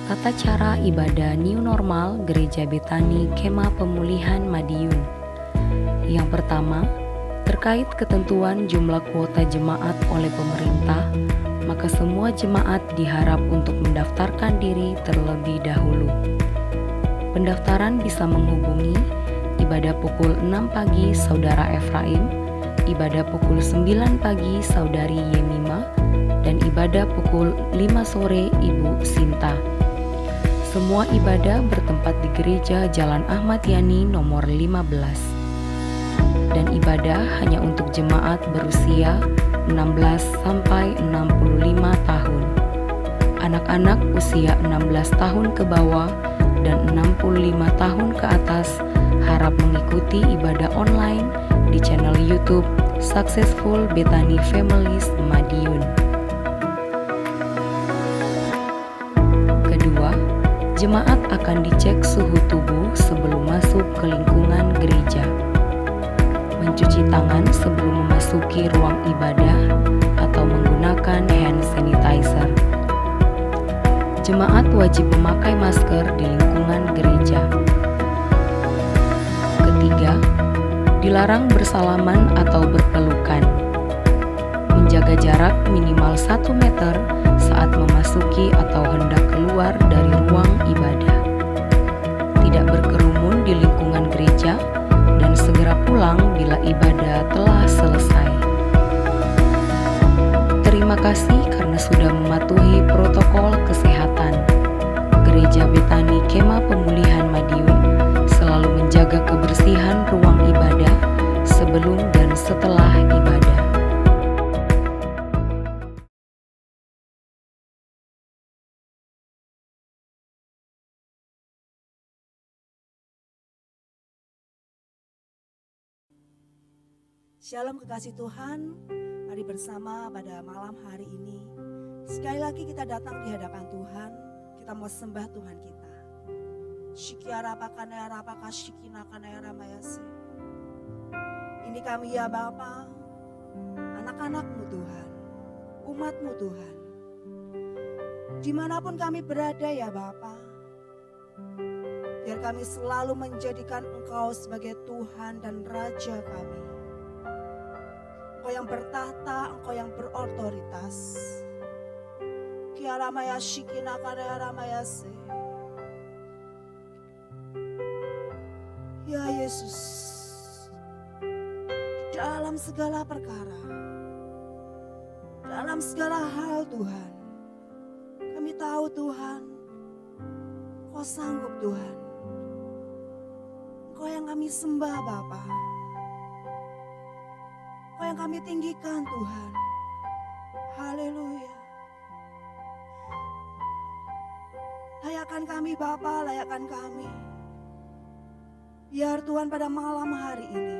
Tata cara ibadah New Normal Gereja Betani Kemah Pemulihan Madiun. Yang pertama, terkait ketentuan jumlah kuota jemaat oleh pemerintah, maka semua jemaat diharap untuk mendaftarkan diri terlebih dahulu. Pendaftaran bisa menghubungi ibadah pukul 6 pagi Saudara Efraim, ibadah pukul 9 pagi Saudari Yemima, dan ibadah pukul 5 sore Ibu Sinta. Semua ibadah bertempat di Gereja Jalan Ahmad Yani nomor 15. Dan ibadah hanya untuk jemaat berusia 16 sampai 65 tahun. Anak-anak usia 16 tahun ke bawah dan 65 tahun ke atas harap mengikuti ibadah online di channel YouTube Successful Betani Families Madiun. Kedua, jemaat akan dicek suhu tubuh sebelum masuk ke lingkungan gereja. Mencuci tangan sebelum memasuki ruang ibadah atau menggunakan hand sanitizer. Jemaat wajib memakai masker di lingkungan gereja. Ketiga, dilarang bersalaman atau berpelukan. Menjaga jarak minimal 1 meter saat memasuki atau hendak keluar dari ruang ibadah. Tidak berkerumun di lingkungan gereja dan segera pulang bila ibadah telah selesai. Terima kasih karena sudah mematuhi protokol kesehatan. Gereja Betani Kemah Pemulihan Madiun selalu menjaga kebersihan ruang ibadah sebelum dan setelah ibadah. Shalom kekasih Tuhan, mari bersama pada malam hari ini. Sekali lagi kita datang di hadapan Tuhan, kita mau sembah Tuhan kita. Shikiara pakanaya rapaka shikina kanaya ramayase. Ini kami ya Bapa, anak-anak-Mu Tuhan, umat-Mu Tuhan. Dimanapun kami berada ya Bapa, biar kami selalu menjadikan Engkau sebagai Tuhan dan Raja kami. Engkau yang bertahta, Engkau yang berotoritas. Kiaramaya shikina kanaya ramayase. Ya Yesus, dalam segala perkara, dalam segala hal Tuhan, kami tahu Tuhan, Engkau sanggup Tuhan. Engkau yang kami sembah Bapa. Engkau yang kami tinggikan Tuhan. Haleluya. Layakkan kami Bapa, layakkan kami. Biar Tuhan pada malam hari ini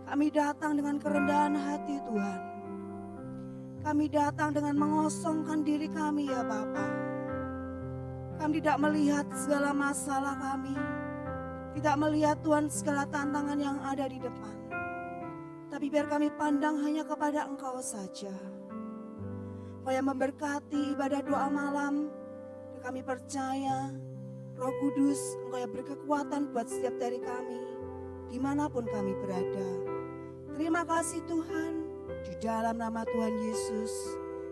kami datang dengan kerendahan hati Tuhan. Kami datang dengan mengosongkan diri kami ya Bapa. Kami tidak melihat segala masalah kami. Tidak melihat Tuhan segala tantangan yang ada di depan. Tapi biar kami pandang hanya kepada Engkau saja. Engkau yang memberkati ibadah doa malam. Dan kami percaya Roh Kudus Engkau yang berkekuatan buat setiap dari kami. Dimanapun kami berada. Terima kasih Tuhan. Di dalam nama Tuhan Yesus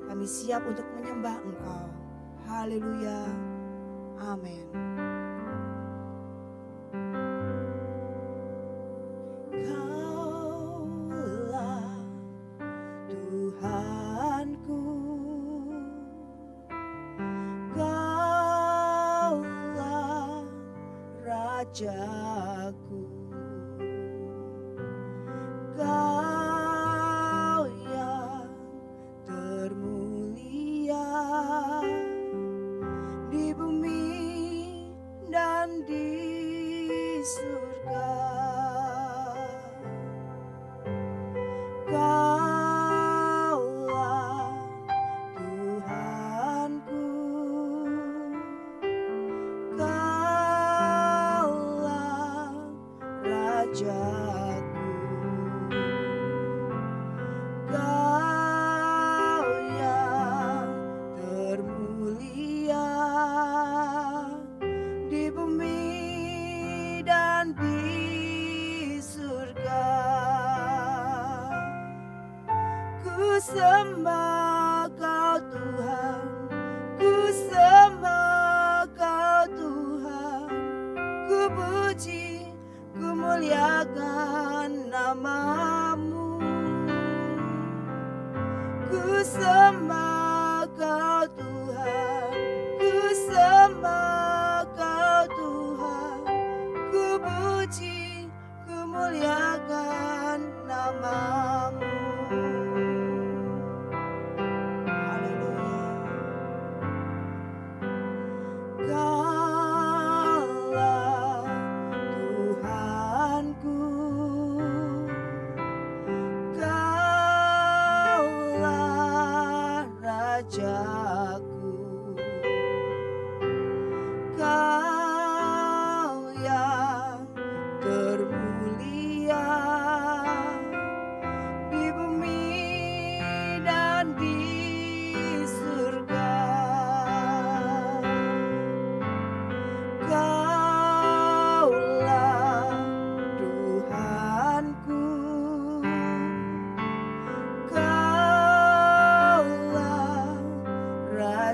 kami siap untuk menyembah Engkau. Haleluya. Amin. Tuhanku, Kaulah Rajaku, Kau yang termulia di bumi dan di surga. Kaulah Tuhanku, Kaulah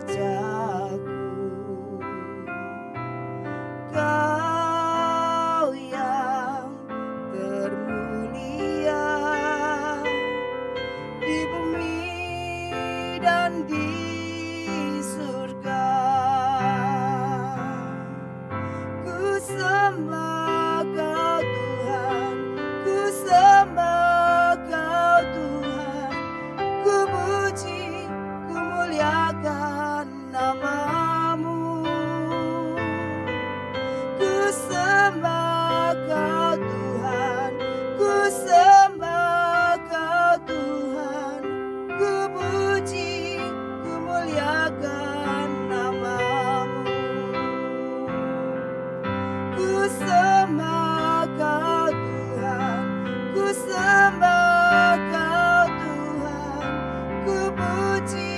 Rajaku. Kau yang termulia di bumi dan di surga. Ku sembah Kau Tuhan, ku sembah Kau Tuhan, ku puji, ku muliakan nama-Mu. Ku sembah Kau Tuhan, ku sembah Kau Tuhan, ku puji, ku muliakan nama-Mu. Ku sembah Kau Tuhan, ku sembah Kau Tuhan, ku puji,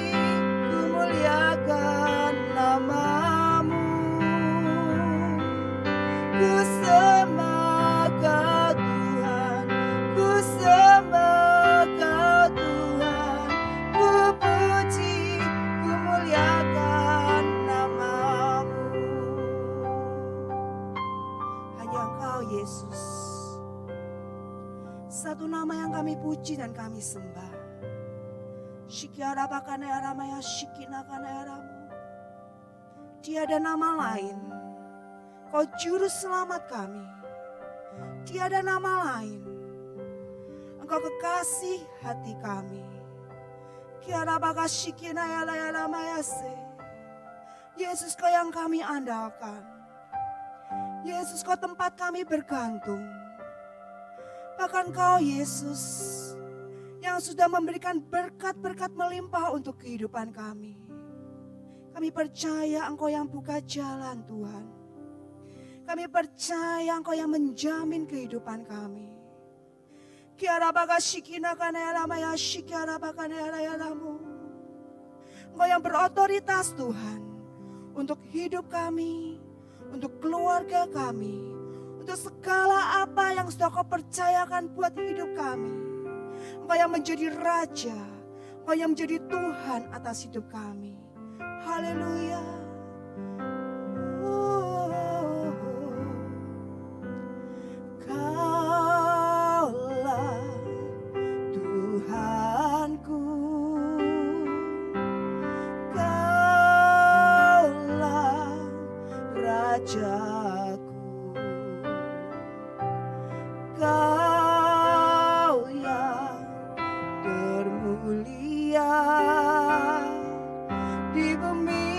ku muliakan nama-Mu. Ku sembah Kau Tuhan, ku sembah Kau Tuhan, ku puji, ku muliakan nama-Mu. Hanya Engkau Yesus, satu nama yang kami puji dan kami sembah. Shikiara bakane aramaya shikina kana aramu. Tiada nama lain, Kau juru selamat kami. Tiada nama lain, Engkau kekasih hati kami. Kiara baka shikina yala mayase. Yesus Kau yang kami andalkan. Yesus Kau tempat kami bergantung. Bahkan Kau Yesus yang sudah memberikan berkat-berkat melimpah untuk kehidupan kami. Kami percaya Engkau yang buka jalan Tuhan. Kami percaya Engkau yang menjamin kehidupan kami. Kiara baka shikina kana yalamaya shikiara baka yalamu. Engkau yang berotoritas Tuhan untuk hidup kami, untuk keluarga kami, untuk segala apa yang sudah Kau percayakan buat hidup kami. Engkau yang menjadi Raja, Engkau yang menjadi Tuhan atas hidup kami. Haleluya. Kaulah Tuhanku, Kaulah Rajaku. Kau yang termulia di bumi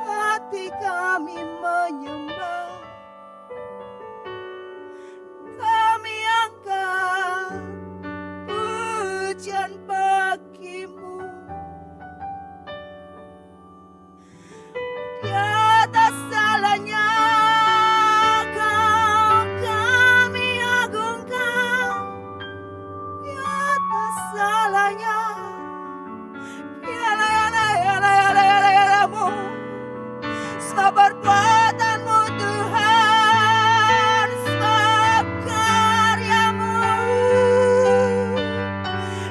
Hati kami menyembah, kami angkat pujian bagimu. Di atas salahnya kami agungkan, di atas salahnya sebab perbuatanmu Tuhan, sebab karyamu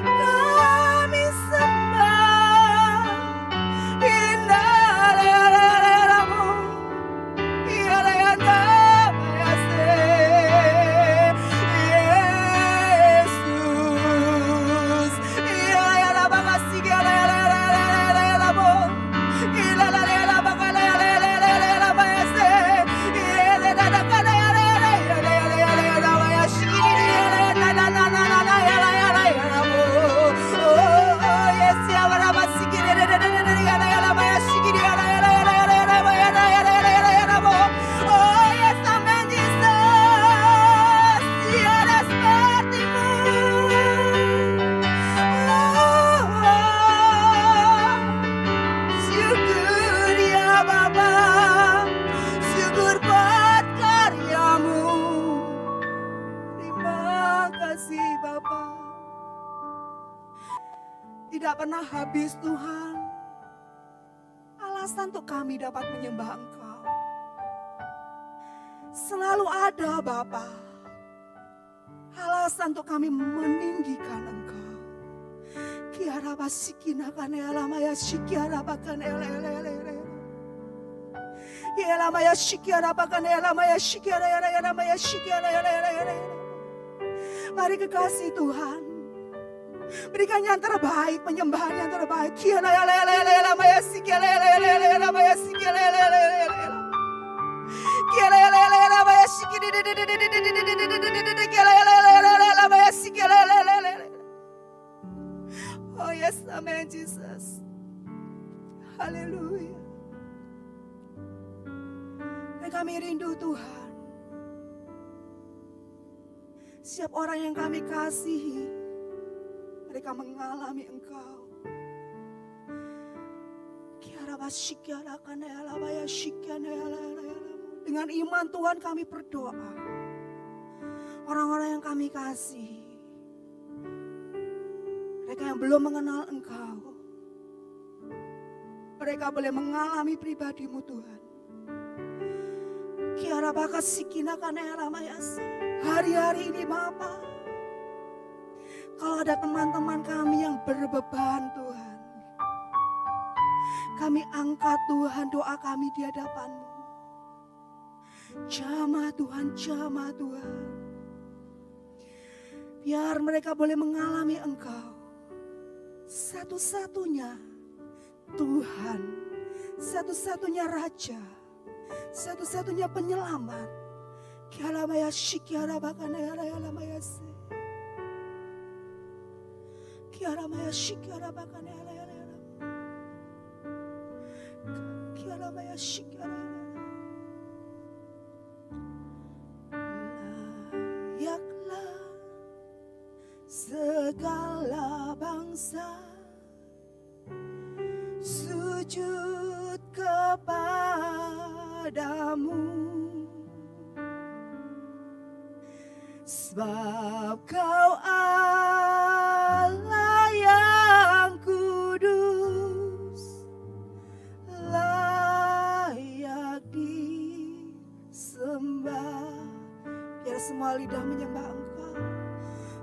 kami sembah. Indah-Mu, Yesus, oh yes, amen Jesus, tiada sepertimu. Syukur ya Bapa, syukur buat karyamu. Terima kasih Bapa. Tidak pernah habis Tuhan alasan untuk kami dapat menyembah Engkau. Selalu ada Bapa alasan untuk kami meninggikan Engkau. Kiara basikina kanela maya shikiara bakanela ele. Yela maya shikiara bakanela maya shikiara ele maya shikiara ele. Mari kekasih Tuhan, berikan yang terbaik, penyembahan yang terbaik. Kiara ele maya shikiara ele maya shikiara ele. Kiara ele maya shikiara ele maya shikiara ele. Oh yes, amen Jesus. Haleluya. Dan kami rindu Tuhan. Setiap orang yang kami kasihi, mereka mengalami Engkau. Dengan iman Tuhan kami berdoa. Orang-orang yang kami kasihi, mereka yang belum mengenal Engkau, mereka boleh mengalami pribadi-Mu Tuhan. Hari-hari ini Bapa, kalau ada teman-teman kami yang berbeban Tuhan, kami angkat Tuhan doa kami di hadapan-Mu. Jamah Tuhan, jamah Tuhan. Biar mereka boleh mengalami Engkau satu-satunya Tuhan, satu-satunya Raja, satu-satunya penyelamat. Kialamaya shikiara bakana yalamaya se. Kialamaya shikiara bakana yalamaya. Kialamaya shikiara. Layaklah segala bangsa sujud kepadamu, sebab Kau Allah yang kudus, layak disembah. Biar semua lidah menyembah Engkau.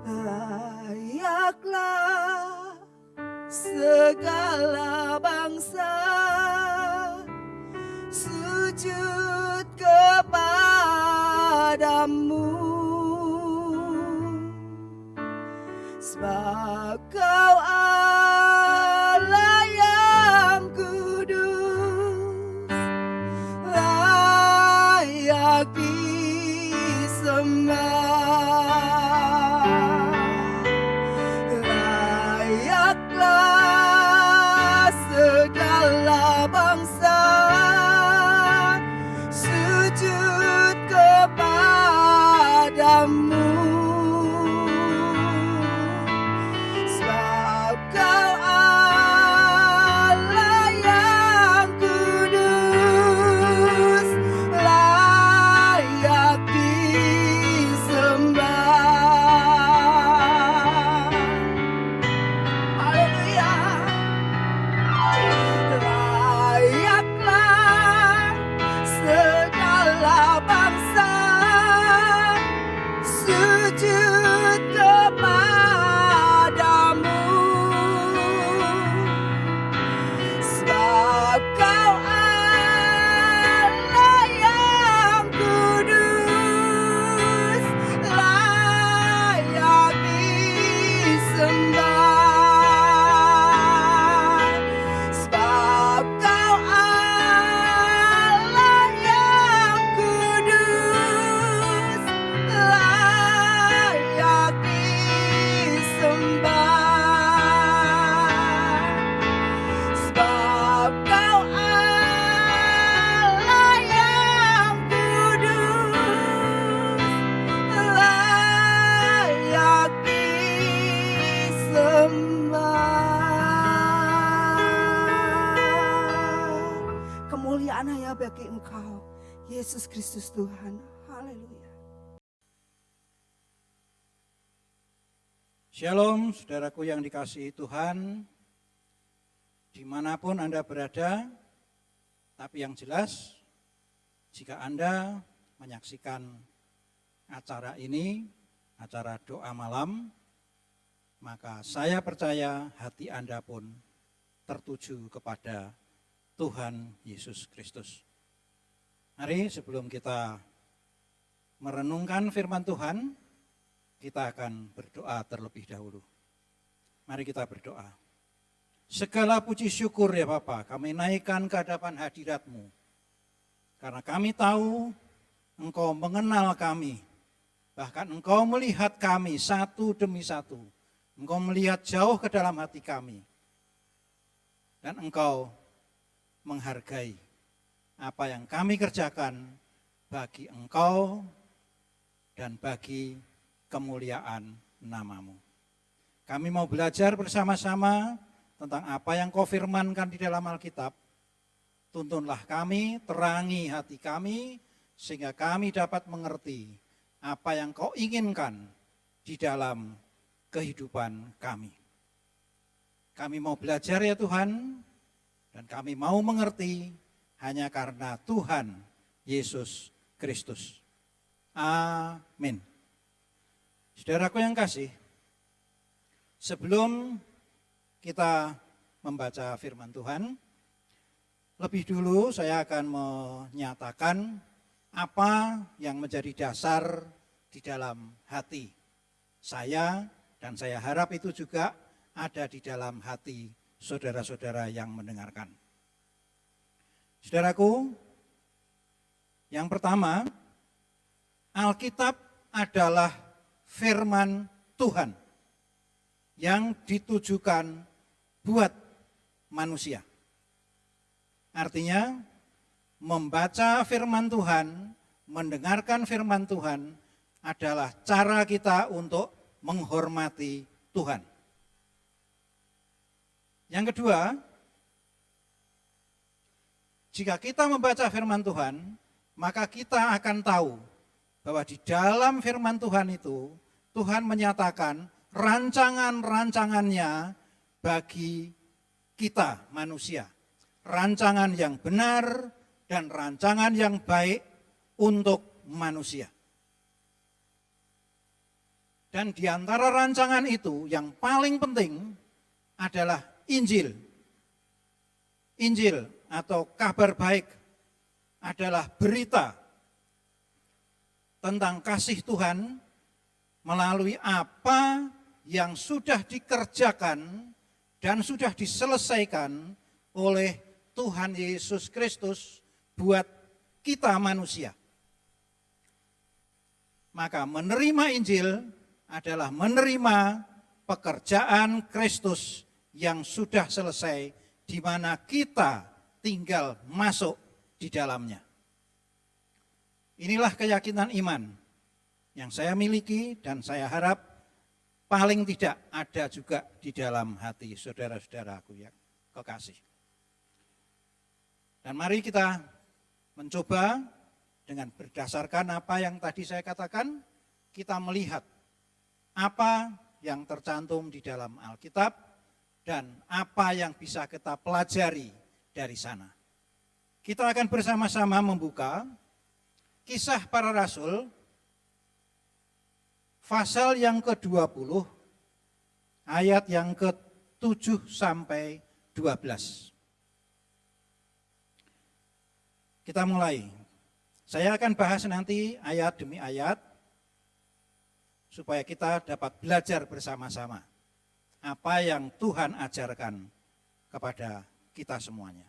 Layaklah segala bangsa sujud kepadamu, sebab Kau Allah yang kudus, kemuliaan hanya bagi Engkau, Yesus Kristus Tuhan. Haleluya. Shalom, saudaraku yang dikasihi Tuhan, dimanapun Anda berada, tapi yang jelas, jika Anda menyaksikan acara ini, acara doa malam, maka saya percaya hati Anda pun tertuju kepada Tuhan Yesus Kristus. Mari sebelum kita merenungkan firman Tuhan, kita akan berdoa terlebih dahulu. Mari kita berdoa. Segala puji syukur ya Bapa, kami naikkan ke hadapan hadirat-Mu. Karena kami tahu Engkau mengenal kami, bahkan Engkau melihat kami satu demi satu. Engkau melihat jauh ke dalam hati kami. Dan Engkau menghargai apa yang kami kerjakan bagi Engkau dan bagi kemuliaan nama-Mu. Kami mau belajar bersama-sama tentang apa yang Kau firmankan di dalam Alkitab. Tuntunlah kami, terangi hati kami, sehingga kami dapat mengerti apa yang Kau inginkan di dalam kehidupan kami. Kami mau belajar ya Tuhan, dan kami mau mengerti hanya karena Tuhan Yesus Kristus. Amin. Saudaraku yang kasih, sebelum kita membaca firman Tuhan, lebih dulu saya akan menyatakan apa yang menjadi dasar di dalam hati saya, dan saya harap itu juga ada di dalam hati saudara-saudara yang mendengarkan. Saudaraku, yang pertama, Alkitab adalah firman Tuhan yang ditujukan buat manusia. Artinya, membaca firman Tuhan, mendengarkan firman Tuhan adalah cara kita untuk menghormati Tuhan. Yang kedua, jika kita membaca firman Tuhan, maka kita akan tahu bahwa di dalam firman Tuhan itu, Tuhan menyatakan rancangan-rancangannya bagi kita manusia. Rancangan yang benar dan rancangan yang baik untuk manusia. Dan di antara rancangan itu yang paling penting adalah Injil. Injil atau kabar baik adalah berita tentang kasih Tuhan melalui apa yang sudah dikerjakan dan sudah diselesaikan oleh Tuhan Yesus Kristus buat kita manusia. Maka menerima Injil adalah menerima pekerjaan Kristus yang sudah selesai, di mana kita tinggal masuk di dalamnya. Inilah keyakinan iman yang saya miliki dan saya harap paling tidak ada juga di dalam hati saudara-saudaraku yang kekasih. Dan mari kita mencoba dengan berdasarkan apa yang tadi saya katakan, kita melihat apa yang tercantum di dalam Alkitab dan apa yang bisa kita pelajari dari sana. Kita akan bersama-sama membuka Kisah Para Rasul, pasal yang ke-20, ayat yang ke-7 sampai 12. Kita mulai. Saya akan bahas nanti ayat demi ayat, supaya kita dapat belajar bersama-sama apa yang Tuhan ajarkan kepada kita semuanya.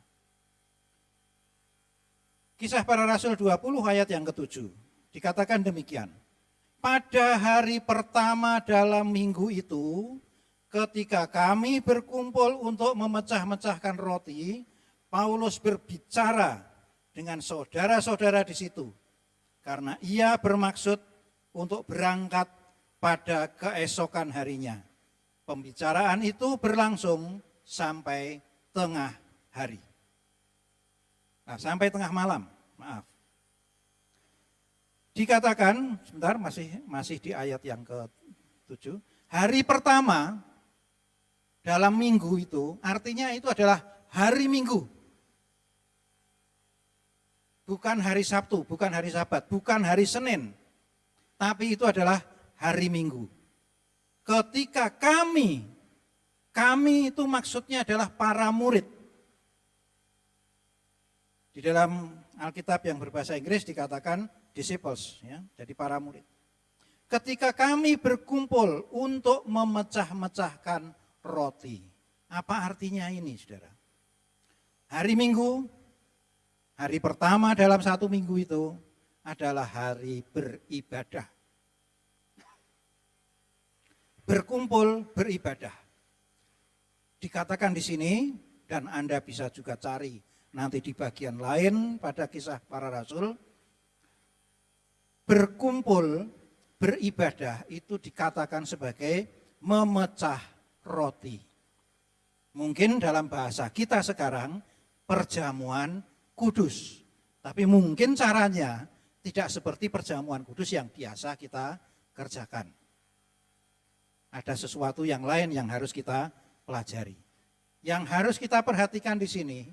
Kisah Para Rasul 20 ayat yang ke-7 dikatakan demikian. Pada hari pertama dalam minggu itu, ketika kami berkumpul untuk memecah-mecahkan roti, Paulus berbicara dengan saudara-saudara di situ, karena ia bermaksud untuk berangkat pada keesokan harinya. Pembicaraan itu berlangsung sampai tengah hari. Nah, sampai tengah malam, maaf. Dikatakan, sebentar masih di ayat yang ke-7, hari pertama dalam minggu itu, artinya itu adalah hari Minggu. Bukan hari Sabtu, bukan hari Sabat, bukan hari Senin, tapi itu adalah hari Minggu. Ketika kami itu maksudnya adalah para murid. Di dalam Alkitab yang berbahasa Inggris dikatakan disciples, ya, jadi para murid. Ketika kami berkumpul untuk memecah-mecahkan roti. Apa artinya ini, saudara? Hari Minggu, hari pertama dalam satu minggu itu adalah hari beribadah. Berkumpul beribadah. Dikatakan di sini, dan Anda bisa juga cari nanti di bagian lain pada Kisah Para Rasul, berkumpul beribadah itu dikatakan sebagai memecah roti. Mungkin dalam bahasa kita sekarang perjamuan kudus. Tapi mungkin caranya tidak seperti perjamuan kudus yang biasa kita kerjakan. Ada sesuatu yang lain yang harus kita pelajari. Yang harus kita perhatikan di sini,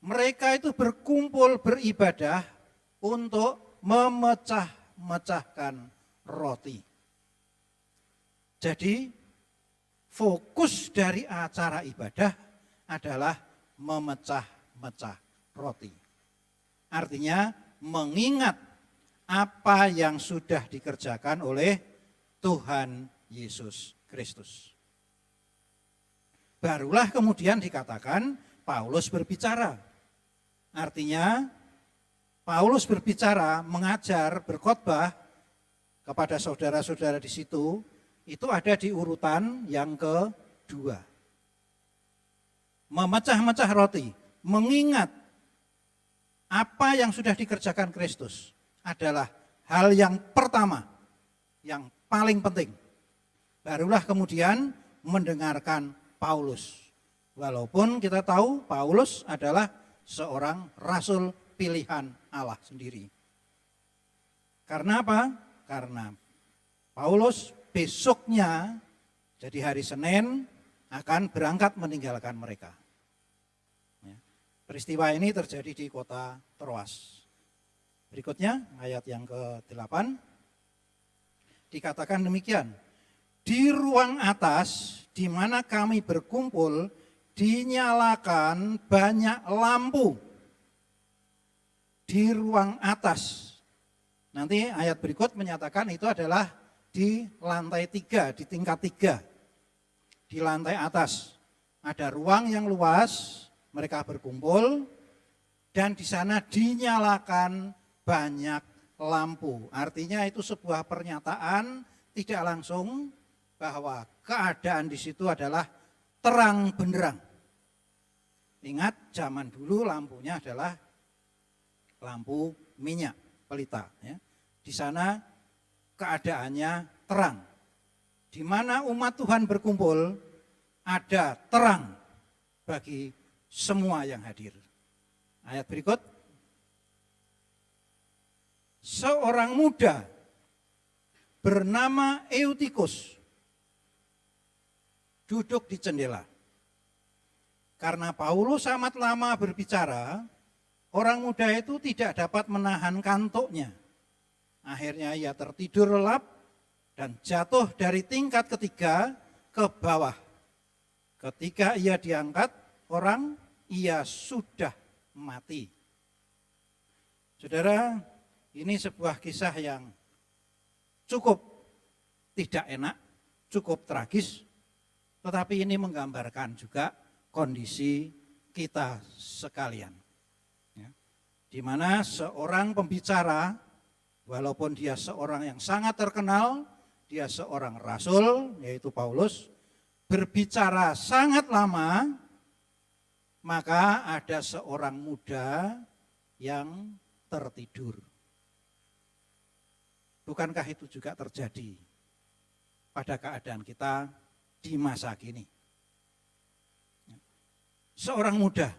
mereka itu berkumpul beribadah untuk memecah-mecahkan roti. Jadi fokus dari acara ibadah adalah memecah-mecah roti. Artinya mengingat apa yang sudah dikerjakan oleh Tuhan Yesus Kristus. Barulah kemudian dikatakan Paulus berbicara. Artinya Paulus berbicara, mengajar, berkhotbah kepada saudara-saudara di situ, itu ada di urutan yang kedua. Memecah-mecah roti, mengingat apa yang sudah dikerjakan Kristus adalah hal yang pertama, yang paling penting. Barulah kemudian mendengarkan Paulus. Walaupun kita tahu Paulus adalah seorang rasul pilihan Allah sendiri. Karena apa? Karena Paulus besoknya, jadi hari Senin, akan berangkat meninggalkan mereka. Peristiwa ini terjadi di kota Troas. Berikutnya ayat yang ke-8 dikatakan demikian. Di ruang atas di mana kami berkumpul dinyalakan banyak lampu. Di ruang atas. Nanti ayat berikut menyatakan itu adalah di lantai 3, di tingkat 3. Di lantai atas. Ada ruang yang luas, mereka berkumpul dan di sana dinyalakan banyak lampu. Artinya itu sebuah pernyataan tidak langsung bahwa keadaan di situ adalah terang benderang. Ingat zaman dulu lampunya adalah lampu minyak pelita. Ya. Di sana keadaannya terang. Di mana umat Tuhan berkumpul ada terang bagi semua yang hadir. Ayat berikut. Seorang muda bernama Eutikus duduk di jendela. Karena Paulus amat lama berbicara, orang muda itu tidak dapat menahan kantuknya. Akhirnya ia tertidur lelap dan jatuh dari tingkat ketiga ke bawah. Ketika ia diangkat orang, ia sudah mati. Saudara, ini sebuah kisah yang cukup tidak enak, cukup tragis, tetapi ini menggambarkan juga kondisi kita sekalian. Ya. Di mana seorang pembicara, walaupun dia seorang yang sangat terkenal, dia seorang rasul, yaitu Paulus, berbicara sangat lama, maka ada seorang muda yang tertidur. Bukankah itu juga terjadi pada keadaan kita di masa kini? Seorang muda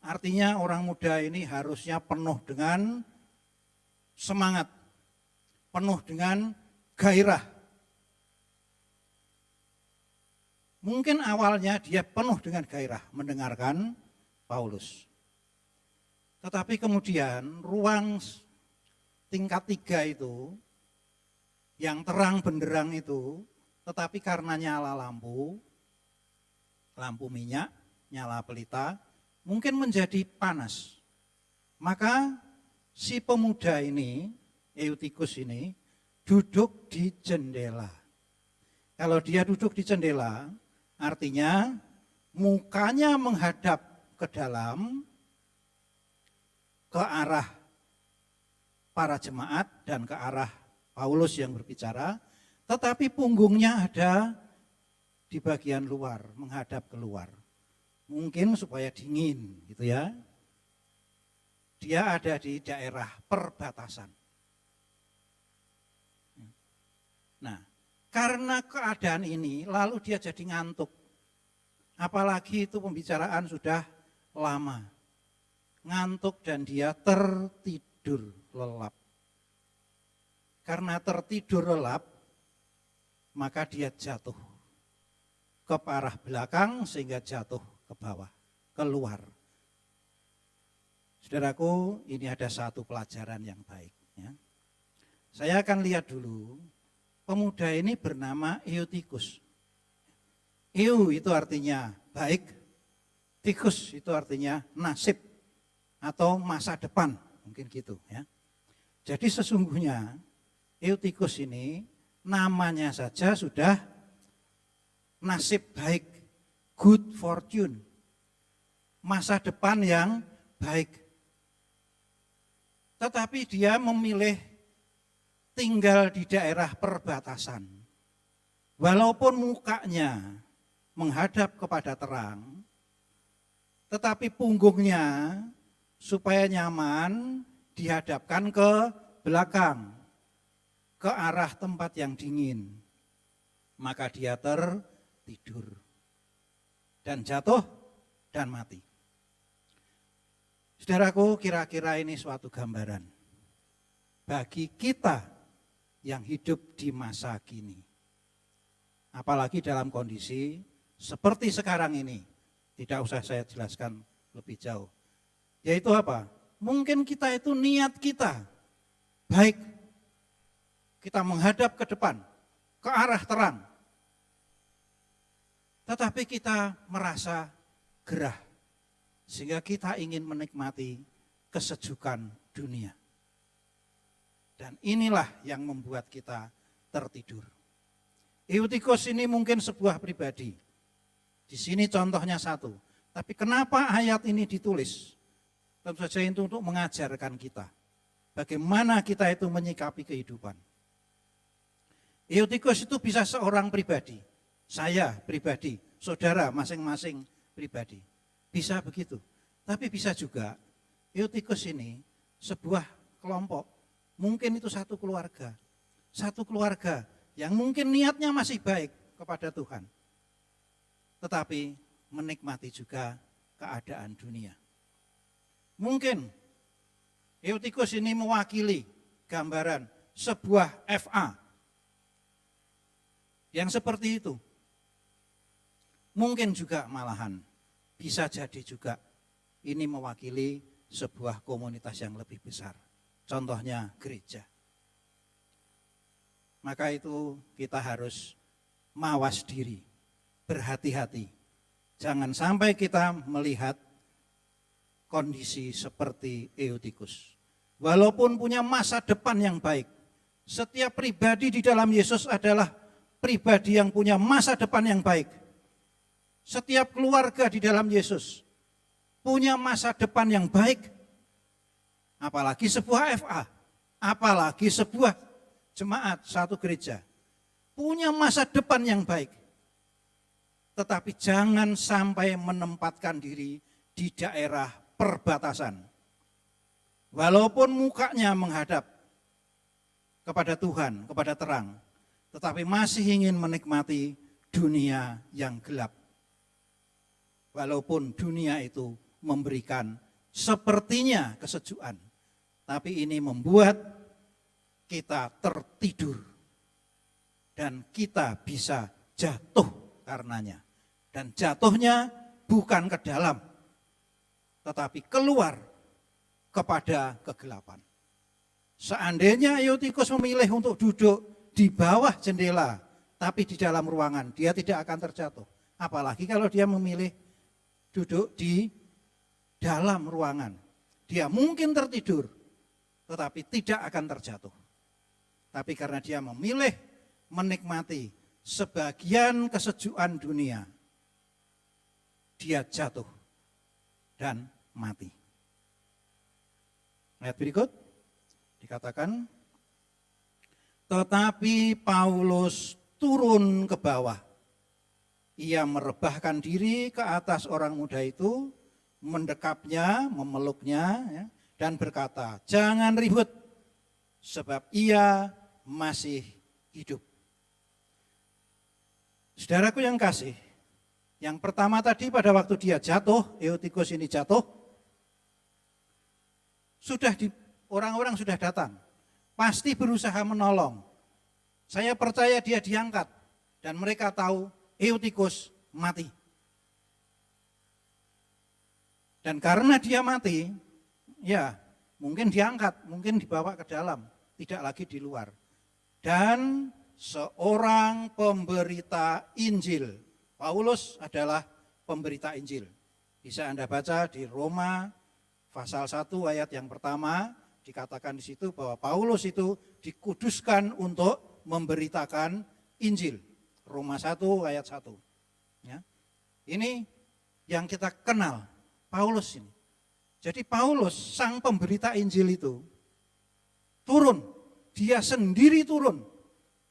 Artinya orang muda ini harusnya penuh dengan semangat, penuh dengan gairah. Mungkin awalnya dia penuh dengan gairah mendengarkan Paulus. Tetapi kemudian ruang tingkat 3 itu, yang terang benderang itu, tetapi karena nyala lampu minyak, nyala pelita, mungkin menjadi panas. Maka si pemuda ini, Eutikus ini, duduk di jendela. Kalau dia duduk di jendela, artinya mukanya menghadap ke dalam, ke arah para jemaat dan ke arah Paulus yang berbicara, tetapi punggungnya ada di bagian luar, menghadap keluar. Mungkin supaya dingin gitu ya. Dia ada di daerah perbatasan. Nah, karena keadaan ini lalu dia jadi ngantuk. Apalagi itu pembicaraan sudah lama. Ngantuk dan dia tertidur lelap. Karena tertidur lelap, maka dia jatuh ke arah belakang sehingga jatuh ke bawah, keluar. Saudaraku, ini ada satu pelajaran yang baik. Ya. Saya akan lihat dulu, pemuda ini bernama Eutikus. Eu itu artinya baik, tikus itu artinya nasib atau masa depan, mungkin gitu ya. Jadi sesungguhnya Eutikus ini namanya saja sudah nasib baik, good fortune, masa depan yang baik. Tetapi dia memilih tinggal di daerah perbatasan. Walaupun mukanya menghadap kepada terang, tetapi punggungnya supaya nyaman dihadapkan ke belakang, ke arah tempat yang dingin. Maka dia tertidur dan jatuh dan mati. Saudaraku, kira-kira ini suatu gambaran bagi kita yang hidup di masa kini. Apalagi dalam kondisi seperti sekarang ini, tidak usah saya jelaskan lebih jauh. Yaitu apa? Mungkin kita itu niat kita baik, kita menghadap ke depan, ke arah terang. Tetapi kita merasa gerah, sehingga kita ingin menikmati kesejukan dunia. Dan inilah yang membuat kita tertidur. Eutikus ini mungkin sebuah pribadi. Di sini contohnya satu. Tapi kenapa ayat ini ditulis? Tentu saja itu untuk mengajarkan kita. Bagaimana kita itu menyikapi kehidupan. Eutikus itu bisa seorang pribadi. Saya pribadi, saudara masing-masing pribadi. Bisa begitu. Tapi bisa juga Eutikus ini sebuah kelompok. Mungkin itu satu keluarga. Satu keluarga yang mungkin niatnya masih baik kepada Tuhan. Tetapi menikmati juga keadaan dunia. Mungkin Eutikus ini mewakili gambaran sebuah FA yang seperti itu. Mungkin juga malahan bisa jadi juga ini mewakili sebuah komunitas yang lebih besar. Contohnya gereja. Maka itu kita harus mawas diri, berhati-hati. Jangan sampai kita melihat kondisi seperti Eutikus. Walaupun punya masa depan yang baik, setiap pribadi di dalam Yesus adalah pribadi yang punya masa depan yang baik. Setiap keluarga di dalam Yesus punya masa depan yang baik. Apalagi sebuah FA, apalagi sebuah jemaat, satu gereja. Punya masa depan yang baik. Tetapi jangan sampai menempatkan diri di daerah perbatasan. Walaupun mukanya menghadap kepada Tuhan, kepada terang, tetapi masih ingin menikmati dunia yang gelap. Walaupun dunia itu memberikan sepertinya kesejukan, tapi ini membuat kita tertidur dan kita bisa jatuh karenanya. Dan jatuhnya bukan ke dalam, tetapi keluar kepada kegelapan. Seandainya Eutikus memilih untuk duduk di bawah jendela, tapi di dalam ruangan, dia tidak akan terjatuh. Apalagi kalau dia memilih duduk di dalam ruangan. Dia mungkin tertidur, tetapi tidak akan terjatuh. Tapi karena dia memilih menikmati sebagian kesejukan dunia, dia jatuh dan mati. Ayat berikut dikatakan, tetapi Paulus turun ke bawah. Ia merebahkan diri ke atas orang muda itu, mendekapnya, memeluknya, ya, dan berkata, jangan ribut, sebab ia masih hidup. Saudaraku yang kasih, yang pertama tadi pada waktu dia jatuh, Eutikus ini jatuh, orang-orang sudah datang, pasti berusaha menolong. Saya percaya dia diangkat, dan mereka tahu Eutikus mati. Dan karena dia mati, ya mungkin diangkat, mungkin dibawa ke dalam, tidak lagi di luar. Dan seorang pemberita Injil, Paulus adalah pemberita Injil. Bisa Anda baca di Roma pasal 1 ayat yang pertama, dikatakan di situ bahwa Paulus itu dikuduskan untuk memberitakan Injil. Roma 1 ayat 1. Ya. Ini yang kita kenal, Paulus ini. Jadi Paulus, sang pemberita Injil itu, turun, dia sendiri turun.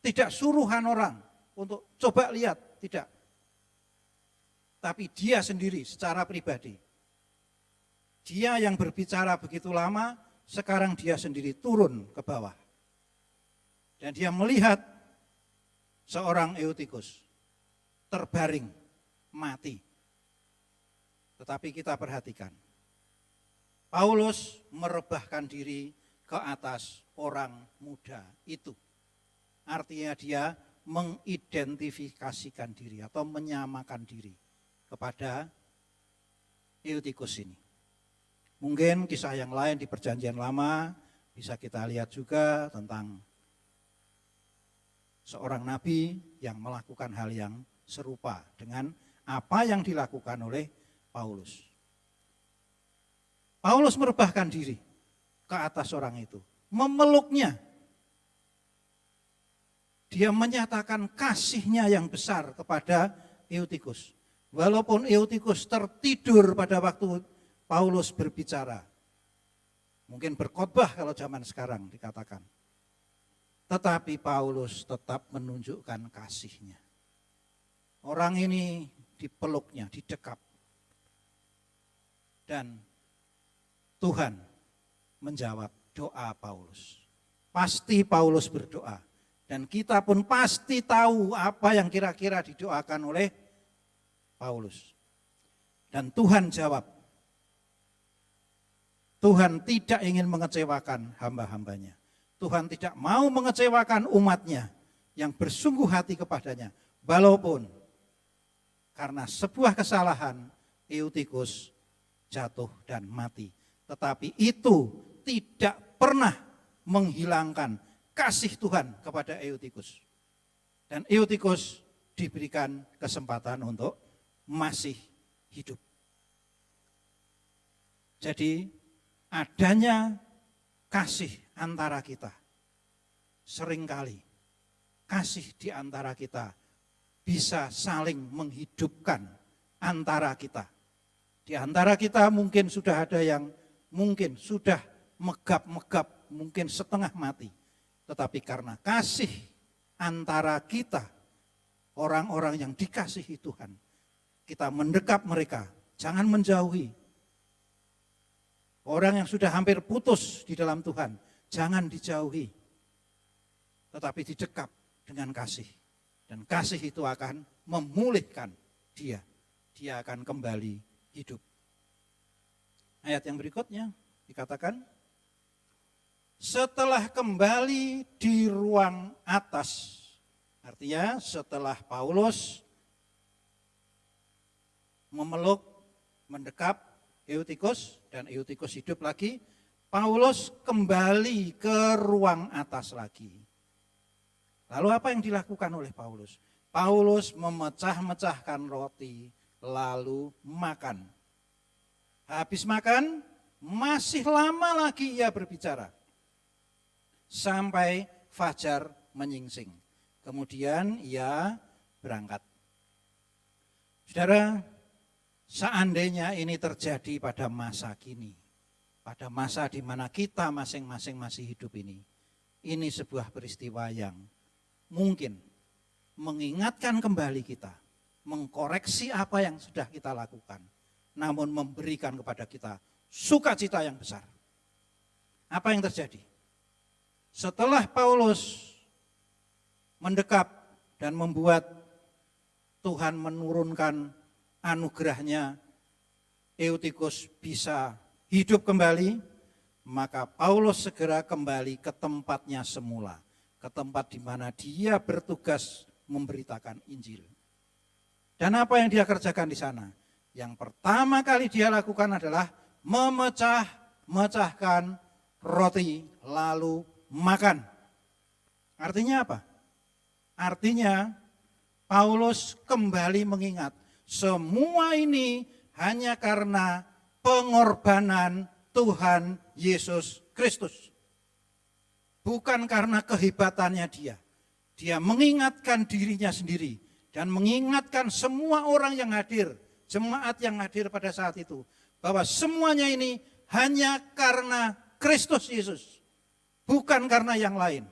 Tidak suruhan orang untuk coba lihat, tidak. Tapi dia sendiri secara pribadi. Dia yang berbicara begitu lama, sekarang dia sendiri turun ke bawah. Dan dia melihat seorang Eutikus terbaring, mati. Tetapi kita perhatikan, Paulus merebahkan diri ke atas orang muda itu. Artinya dia mengidentifikasikan diri atau menyamakan diri kepada Eutikus ini. Mungkin kisah yang lain di Perjanjian Lama bisa kita lihat juga tentang seorang nabi yang melakukan hal yang serupa dengan apa yang dilakukan oleh Paulus. Paulus merebahkan diri ke atas orang itu, memeluknya. Dia menyatakan kasihnya yang besar kepada Eutikus. Walaupun Eutikus tertidur pada waktu Paulus berbicara. Mungkin berkhotbah kalau zaman sekarang dikatakan. Tetapi Paulus tetap menunjukkan kasihnya. Orang ini dipeluknya, didekap. Dan Tuhan menjawab doa Paulus. Pasti Paulus berdoa. Dan kita pun pasti tahu apa yang kira-kira didoakan oleh Paulus. Dan Tuhan jawab. Tuhan tidak ingin mengecewakan hamba-hambanya. Tuhan tidak mau mengecewakan umatnya yang bersungguh hati kepadanya. Walaupun karena sebuah kesalahan Eutikus jatuh dan mati. Tetapi itu tidak pernah menghilangkan kasih Tuhan kepada Eutikus. Dan Eutikus diberikan kesempatan untuk masih hidup. Jadi adanya kasih antara kita, seringkali kasih di antara kita bisa saling menghidupkan antara kita. Di antara kita mungkin sudah ada yang mungkin sudah megap-megap, mungkin setengah mati. Tetapi karena kasih antara kita, orang-orang yang dikasihi Tuhan, kita mendekap mereka, jangan menjauhi. Orang yang sudah hampir putus di dalam Tuhan, jangan dijauhi. Tetapi didekap dengan kasih. Dan kasih itu akan memulihkan dia. Dia akan kembali hidup. Ayat yang berikutnya dikatakan, setelah kembali di ruang atas, artinya setelah Paulus memeluk, mendekap Eutikus dan Eutikus hidup lagi, Paulus kembali ke ruang atas lagi. Lalu apa yang dilakukan oleh Paulus? Paulus memecah-mecahkan roti lalu makan. Habis makan masih lama lagi ia berbicara sampai fajar menyingsing. Kemudian ia berangkat. Saudara, seandainya ini terjadi pada masa kini, pada masa di mana kita masing-masing masih hidup ini sebuah peristiwa yang mungkin mengingatkan kembali kita, mengkoreksi apa yang sudah kita lakukan, namun memberikan kepada kita sukacita yang besar. Apa yang terjadi? Setelah Paulus mendekap dan membuat Tuhan menurunkan anugerahnya, Eutikus bisa hidup kembali, maka Paulus segera kembali ke tempatnya semula, ke tempat di mana dia bertugas memberitakan Injil. Dan apa yang dia kerjakan di sana? Yang pertama kali dia lakukan adalah memecah-mecahkan roti lalu makan. Artinya apa? Artinya Paulus kembali mengingat semua ini hanya karena pengorbanan Tuhan Yesus Kristus. Bukan karena kehebatannya dia. Dia mengingatkan dirinya sendiri dan mengingatkan semua orang yang hadir, jemaat yang hadir pada saat itu, bahwa semuanya ini hanya karena Kristus Yesus. Bukan karena yang lain.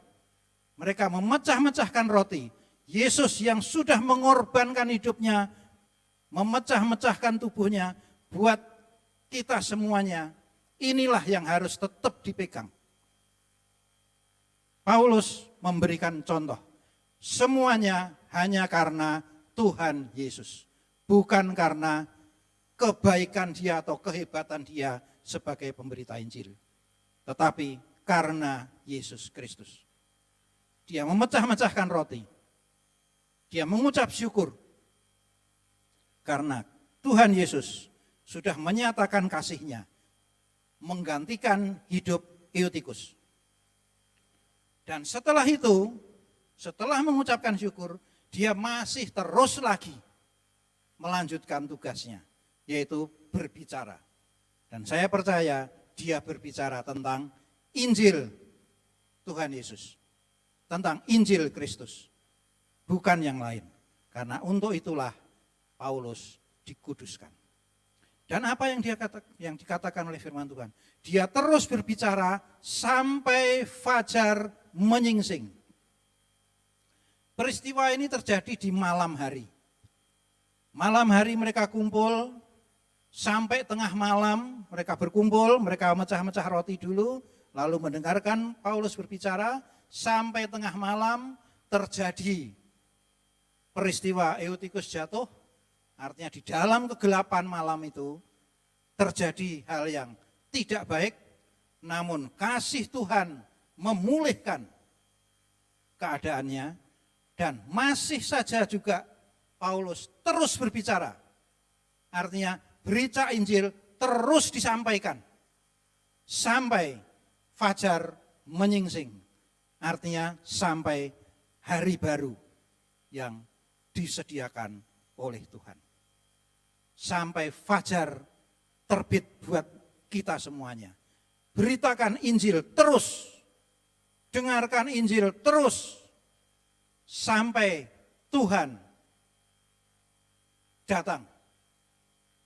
Mereka memecah-mecahkan roti. Yesus yang sudah mengorbankan hidupnya, memecah-mecahkan tubuhnya buat kita semuanya. Inilah yang harus tetap dipegang. Paulus memberikan contoh. Semuanya hanya karena Tuhan Yesus. Bukan karena kebaikan dia atau kehebatan dia sebagai pemberita Injil. Tetapi karena Yesus Kristus. Dia memecah-mecahkan roti. Dia mengucap syukur. Karena Tuhan Yesus sudah menyatakan kasih-Nya, menggantikan hidup Eutikus. Dan setelah itu, setelah mengucapkan syukur, dia masih terus lagi melanjutkan tugasnya, yaitu berbicara. Dan saya percaya dia berbicara tentang Injil Tuhan Yesus, tentang Injil Kristus, bukan yang lain. Karena untuk itulah Paulus dikuduskan. Dan apa yang dikatakan oleh firman Tuhan? Dia terus berbicara sampai fajar menyingsing. Peristiwa ini terjadi di malam hari. Malam hari mereka kumpul, sampai tengah malam mereka berkumpul, mereka mecah-mecah roti dulu, lalu mendengarkan Paulus berbicara, sampai tengah malam terjadi peristiwa Eutikus jatuh. Artinya di dalam kegelapan malam itu terjadi hal yang tidak baik, namun kasih Tuhan memulihkan keadaannya, dan masih saja juga Paulus terus berbicara. Artinya berita Injil terus disampaikan sampai fajar menyingsing. Artinya sampai hari baru yang disediakan oleh Tuhan. Sampai fajar terbit buat kita semuanya. Beritakan Injil terus. Dengarkan Injil terus. Sampai Tuhan datang.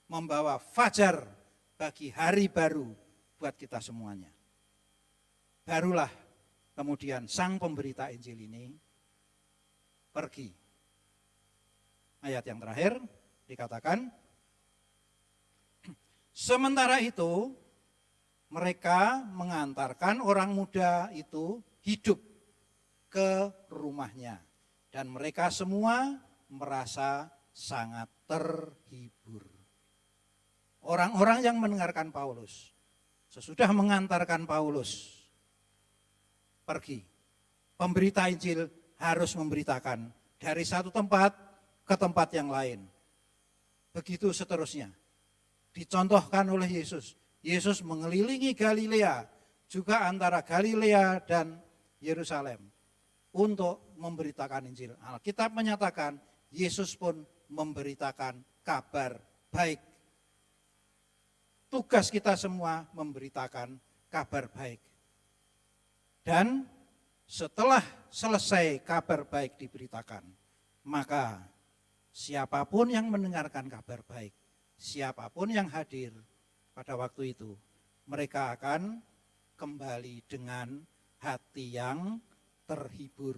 Membawa fajar bagi hari baru buat kita semuanya. Barulah kemudian sang pemberita Injil ini pergi. Ayat yang terakhir dikatakan, sementara itu mereka mengantarkan orang muda itu hidup ke rumahnya. Dan mereka semua merasa sangat terhibur. orang-orang yang mendengarkan Paulus, sesudah mengantarkan Paulus pergi, pemberita Injil harus memberitakan dari satu tempat ke tempat yang lain. Begitu seterusnya. Dicontohkan oleh Yesus. Yesus mengelilingi Galilea, juga antara Galilea dan Yerusalem, untuk memberitakan Injil. Alkitab menyatakan Yesus pun memberitakan kabar baik. Tugas kita semua memberitakan kabar baik. Dan setelah selesai kabar baik diberitakan, maka siapapun yang mendengarkan kabar baik, siapapun yang hadir pada waktu itu, mereka akan kembali dengan hati yang terhibur,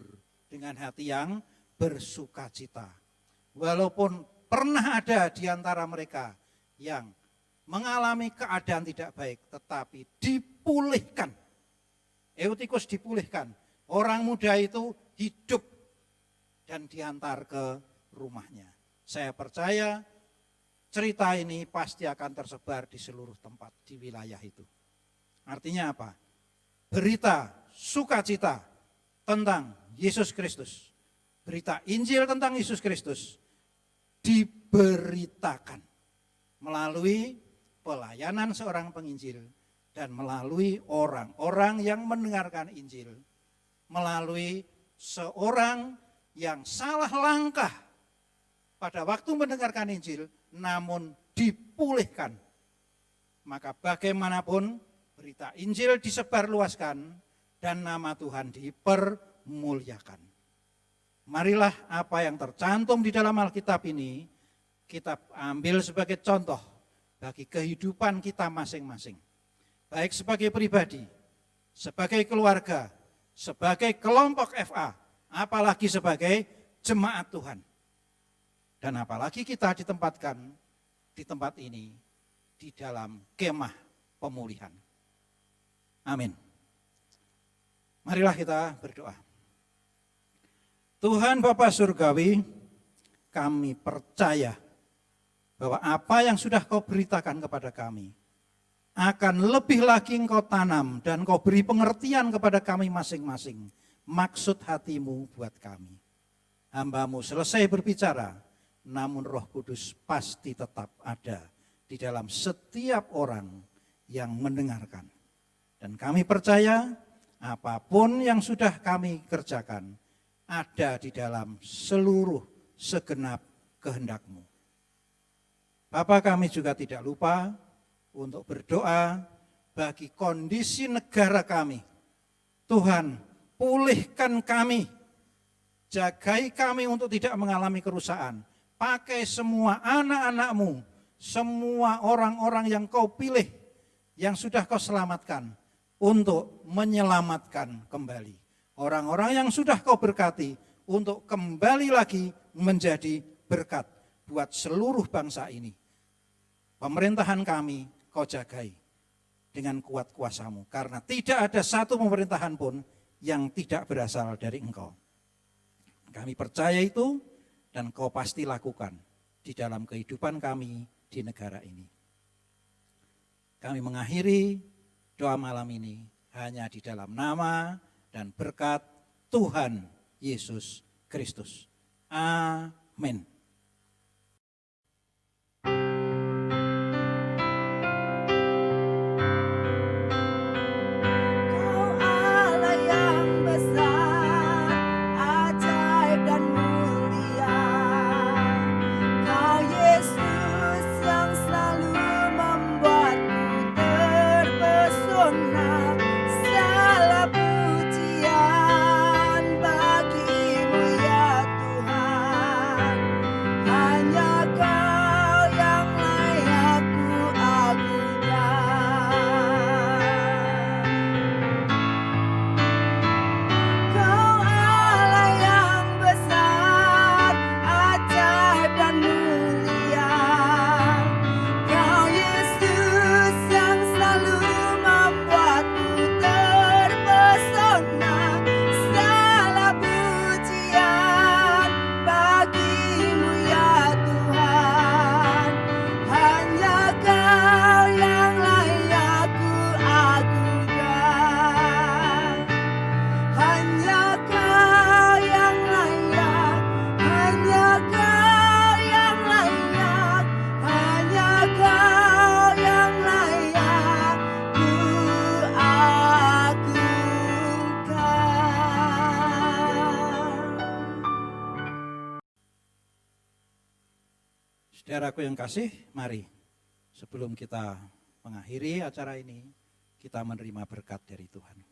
dengan hati yang bersukacita. Walaupun pernah ada di antara mereka yang mengalami keadaan tidak baik, tetapi dipulihkan. Eutikus dipulihkan. Orang muda itu hidup dan diantar ke rumahnya. Saya percaya cerita ini pasti akan tersebar di seluruh tempat di wilayah itu. Artinya apa? Berita sukacita tentang Yesus Kristus, berita Injil tentang Yesus Kristus diberitakan melalui pelayanan seorang penginjil dan melalui orang-orang yang mendengarkan Injil, melalui seorang yang salah langkah pada waktu mendengarkan Injil namun dipulihkan. Maka bagaimanapun berita Injil disebarluaskan dan nama Tuhan dipermuliakan. Marilah apa yang tercantum di dalam Alkitab ini kita ambil sebagai contoh bagi kehidupan kita masing-masing. Baik sebagai pribadi, sebagai keluarga, sebagai kelompok FA, apalagi sebagai jemaat Tuhan. Dan apalagi kita ditempatkan di tempat ini di dalam kemah pemulihan. Amin. Marilah kita berdoa. Tuhan Bapa Surgawi, kami percaya bahwa apa yang sudah Kau beritakan kepada kami akan lebih lagi Engkau tanam dan Kau beri pengertian kepada kami masing-masing. Maksud hatimu buat kami. Hamba-Mu selesai berbicara, namun Roh Kudus pasti tetap ada di dalam setiap orang yang mendengarkan. Dan kami percaya apapun yang sudah kami kerjakan ada di dalam seluruh segenap kehendak-Mu. Bapa, kami juga tidak lupa untuk berdoa bagi kondisi negara kami. Tuhan, pulihkan kami, jagai kami untuk tidak mengalami kerusakan. Pakai semua anak-anak-Mu, semua orang-orang yang Kau pilih, yang sudah Kau selamatkan, untuk menyelamatkan kembali. Orang-orang yang sudah Kau berkati, untuk kembali lagi menjadi berkat buat seluruh bangsa ini. Pemerintahan kami Kau jagai dengan kuat kuasa-Mu, karena tidak ada satu pemerintahan pun yang tidak berasal dari Engkau. Kami percaya itu dan Kau pasti lakukan di dalam kehidupan kami di negara ini. Kami mengakhiri doa malam ini hanya di dalam nama dan berkat Tuhan Yesus Kristus. Amin. Saudaraku yang kasih, mari sebelum kita mengakhiri acara ini, kita menerima berkat dari Tuhan.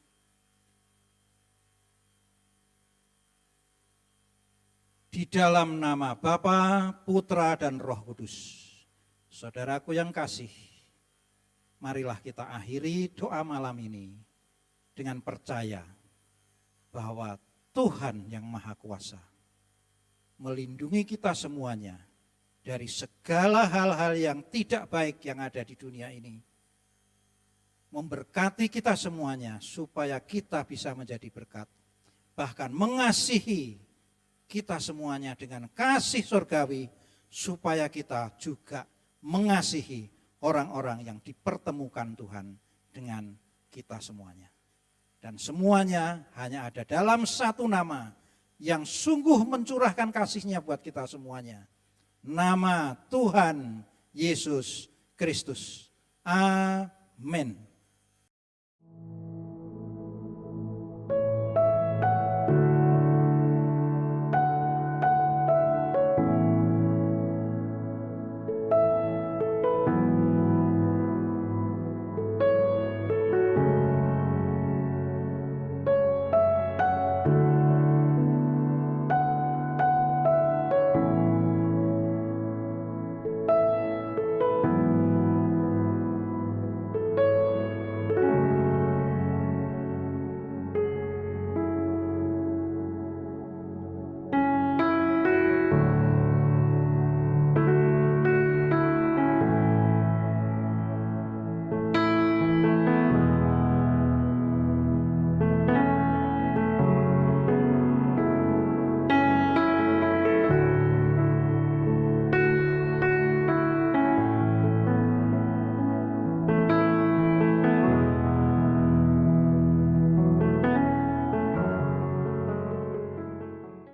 Di dalam nama Bapa, Putra, dan Roh Kudus. Saudaraku yang kasih, marilah kita akhiri doa malam ini dengan percaya bahwa Tuhan yang Maha Kuasa melindungi kita semuanya dari segala hal-hal yang tidak baik yang ada di dunia ini. Memberkati kita semuanya supaya kita bisa menjadi berkat. Bahkan mengasihi kita semuanya dengan kasih surgawi supaya kita juga mengasihi orang-orang yang dipertemukan Tuhan dengan kita semuanya. Dan semuanya hanya ada dalam satu nama yang sungguh mencurahkan kasih-Nya buat kita semuanya. Nama Tuhan Yesus Kristus. Amin.